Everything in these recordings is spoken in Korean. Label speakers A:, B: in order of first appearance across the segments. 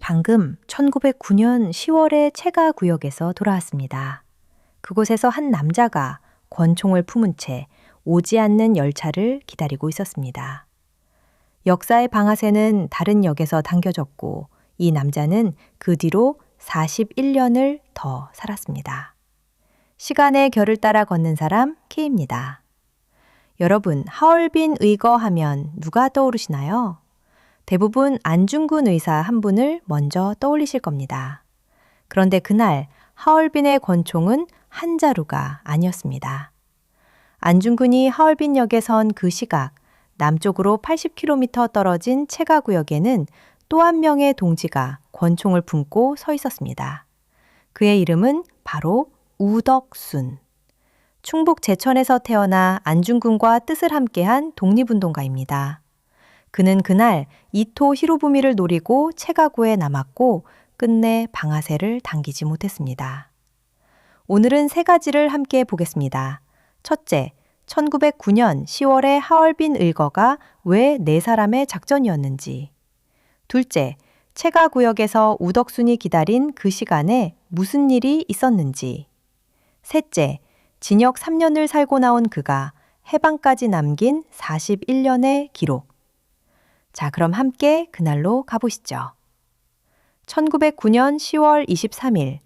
A: 방금 1909년 10월에 체가구역에서 돌아왔습니다. 그곳에서 한 남자가 권총을 품은 채 오지 않는 열차를 기다리고 있었습니다. 역사의 방아쇠는 다른 역에서 당겨졌고 이 남자는 그 뒤로 41년을 더 살았습니다. 시간의 결을 따라 걷는 사람 K입니다. 여러분, 하얼빈 의거 하면 누가 떠오르시나요? 대부분 안중근 의사 한 분을 먼저 떠올리실 겁니다. 그런데 그날 하얼빈의 권총은 한 자루가 아니었습니다. 안중근이 하얼빈역에 선 그 시각, 남쪽으로 80km 떨어진 체가구역에는 또 한 명의 동지가 권총을 품고 서 있었습니다. 그의 이름은 바로 우덕순. 충북 제천에서 태어나 안중근과 뜻을 함께한 독립운동가입니다. 그는 그날 이토 히로부미를 노리고 체가구에 남았고 끝내 방아쇠를 당기지 못했습니다. 오늘은 세 가지를 함께 보겠습니다. 첫째, 1909년 10월의 하얼빈 의거가 왜 네 사람의 작전이었는지. 둘째, 체가구역에서 우덕순이 기다린 그 시간에 무슨 일이 있었는지. 셋째, 징역 3년을 살고 나온 그가 해방까지 남긴 41년의 기록. 자, 그럼 함께 그날로 가보시죠. 1909년 10월 23일,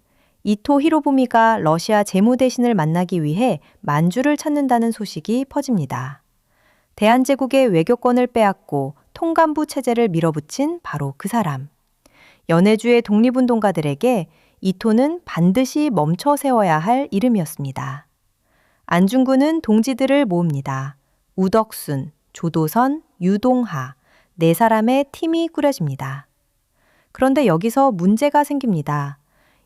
A: 이토 히로부미가 러시아 재무대신을 만나기 위해 만주를 찾는다는 소식이 퍼집니다. 대한제국의 외교권을 빼앗고 통감부 체제를 밀어붙인 바로 그 사람. 연해주의 독립운동가들에게 이토는 반드시 멈춰 세워야 할 이름이었습니다. 안중근은 동지들을 모읍니다. 우덕순, 조도선, 유동하, 네 사람의 팀이 꾸려집니다. 그런데 여기서 문제가 생깁니다.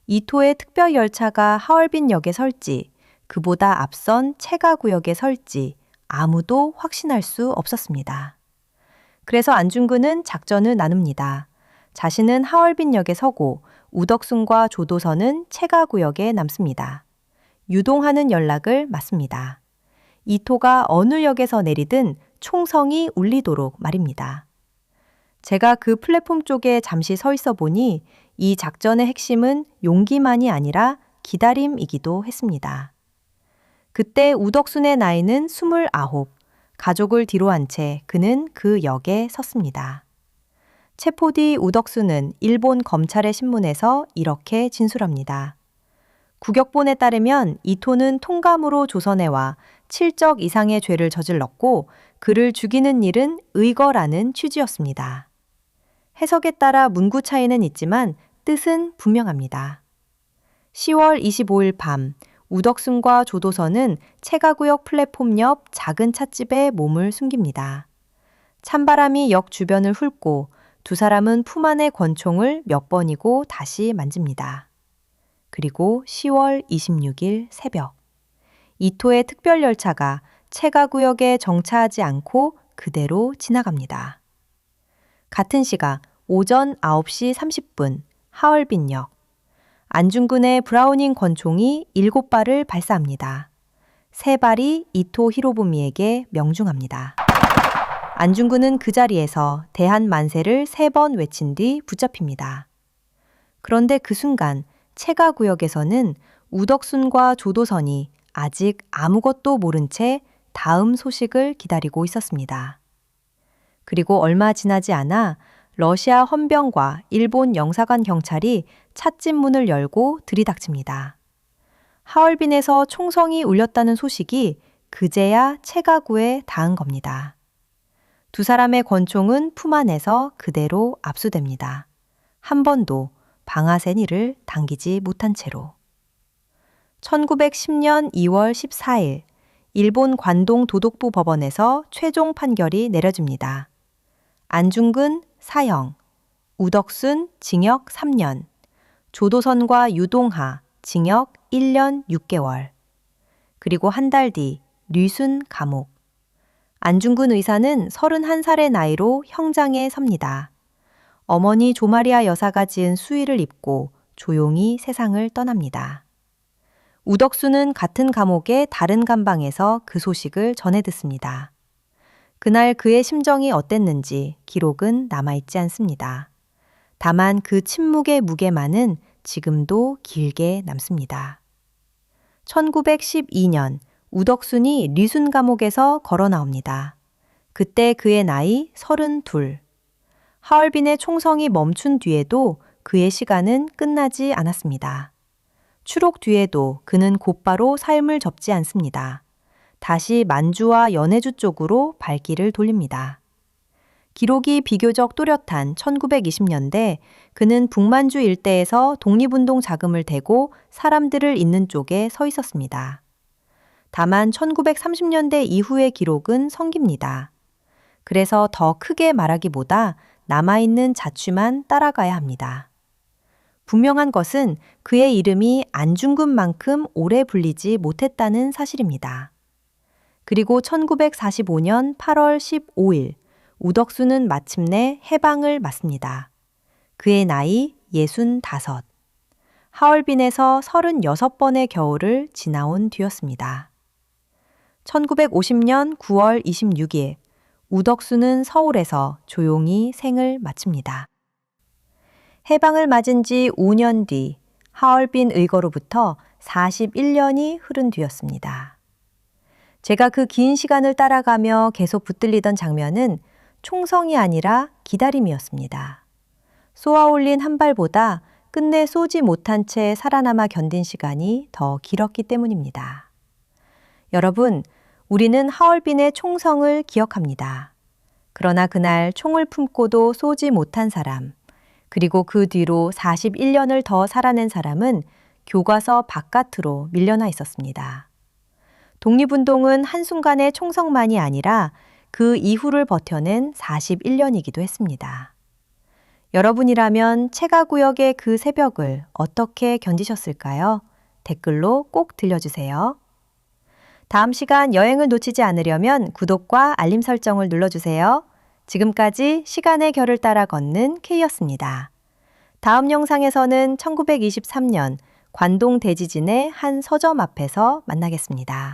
A: 이토의 특별 열차가 하얼빈역에 설지, 그보다 앞선 체가구역에 설지 아무도 확신할 수 없었습니다. 그래서 안중근은 작전을 나눕니다. 자신은 하얼빈역에 서고 우덕순과 조도선은 체가구역에 남습니다. 유동하는 연락을 맞습니다. 이토가 어느 역에서 내리든 총성이 울리도록 말입니다. 제가 그 플랫폼 쪽에 잠시 서 있어 보니 이 작전의 핵심은 용기만이 아니라 기다림이기도 했습니다. 그때 우덕순의 나이는 29, 가족을 뒤로 한 채 그는 그 역에 섰습니다. 체포 뒤 우덕순은 일본 검찰의 신문에서 이렇게 진술합니다. 국역본에 따르면 이토는 통감으로 조선에 와 7적 이상의 죄를 저질렀고 그를 죽이는 일은 의거라는 취지였습니다. 해석에 따라 문구 차이는 있지만 뜻은 분명합니다. 10월 25일 밤 우덕순과 조도선은 체가구역 플랫폼 옆 작은 찻집에 몸을 숨깁니다. 찬바람이 역 주변을 훑고 두 사람은 품 안의 권총을 몇 번이고 다시 만집니다. 그리고 10월 26일 새벽 이토의 특별열차가 체가구역에 정차하지 않고 그대로 지나갑니다. 같은 시각 오전 9시 30분 하얼빈역 안중근의 브라우닝 권총이 7발을 발사합니다. 3발이 이토 히로부미에게 명중합니다. 안중근은 그 자리에서 대한 만세를 3번 외친 뒤 붙잡힙니다. 그런데 그 순간 체가구역에서는 우덕순과 조도선이 아직 아무것도 모른 채 다음 소식을 기다리고 있었습니다. 그리고 얼마 지나지 않아 러시아 헌병과 일본 영사관 경찰이 찻집 문을 열고 들이닥칩니다. 하얼빈에서 총성이 울렸다는 소식이 그제야 체가구에 닿은 겁니다. 두 사람의 권총은 품 안에서 그대로 압수됩니다. 한 번도 방아쇠니를 당기지 못한 채로. 1910년 2월 14일 일본 관동 도독부 법원에서 최종 판결이 내려집니다. 안중근 사형, 우덕순 징역 3년, 조도선과 유동하 징역 1년 6개월, 그리고 한 달 뒤 류순 감옥. 안중근 의사는 31살의 나이로 형장에 섭니다. 어머니 조마리아 여사가 지은 수의를 입고 조용히 세상을 떠납니다. 우덕수는 같은 감옥의 다른 감방에서 그 소식을 전해 듣습니다. 그날 그의 심정이 어땠는지 기록은 남아있지 않습니다. 다만 그 침묵의 무게만은 지금도 길게 남습니다. 1912년 우덕순이 리순 감옥에서 걸어 나옵니다. 그때 그의 나이 32. 하얼빈의 총성이 멈춘 뒤에도 그의 시간은 끝나지 않았습니다. 추록 뒤에도 그는 곧바로 삶을 접지 않습니다. 다시 만주와 연해주 쪽으로 발길을 돌립니다. 기록이 비교적 또렷한 1920년대 그는 북만주 일대에서 독립운동 자금을 대고 사람들을 잇는 쪽에 서 있었습니다. 다만 1930년대 이후의 기록은 성깁니다. 그래서 더 크게 말하기보다 남아있는 자취만 따라가야 합니다. 분명한 것은 그의 이름이 안중근만큼 오래 불리지 못했다는 사실입니다. 그리고 1945년 8월 15일 우덕수는 마침내 해방을 맞습니다. 그의 나이 65. 하얼빈에서 36번의 겨울을 지나온 뒤였습니다. 1950년 9월 26일 우덕수는 서울에서 조용히 생을 마칩니다. 해방을 맞은 지 5년 뒤 하얼빈 의거로부터 41년이 흐른 뒤였습니다. 제가 그 긴 시간을 따라가며 계속 붙들리던 장면은 총성이 아니라 기다림이었습니다. 쏘아 올린 한 발보다 끝내 쏘지 못한 채 살아남아 견딘 시간이 더 길었기 때문입니다. 여러분, 우리는 하얼빈의 총성을 기억합니다. 그러나 그날 총을 품고도 쏘지 못한 사람, 그리고 그 뒤로 41년을 더 살아낸 사람은 교과서 바깥으로 밀려나 있었습니다. 독립운동은 한순간의 총성만이 아니라 그 이후를 버텨낸 41년이기도 했습니다. 여러분이라면 체가구역의 그 새벽을 어떻게 견디셨을까요? 댓글로 꼭 들려주세요. 다음 시간 여행을 놓치지 않으려면 구독과 알림 설정을 눌러주세요. 지금까지 시간의 결을 따라 걷는 K였습니다. 다음 영상에서는 1923년 관동 대지진의 한 서점 앞에서 만나겠습니다.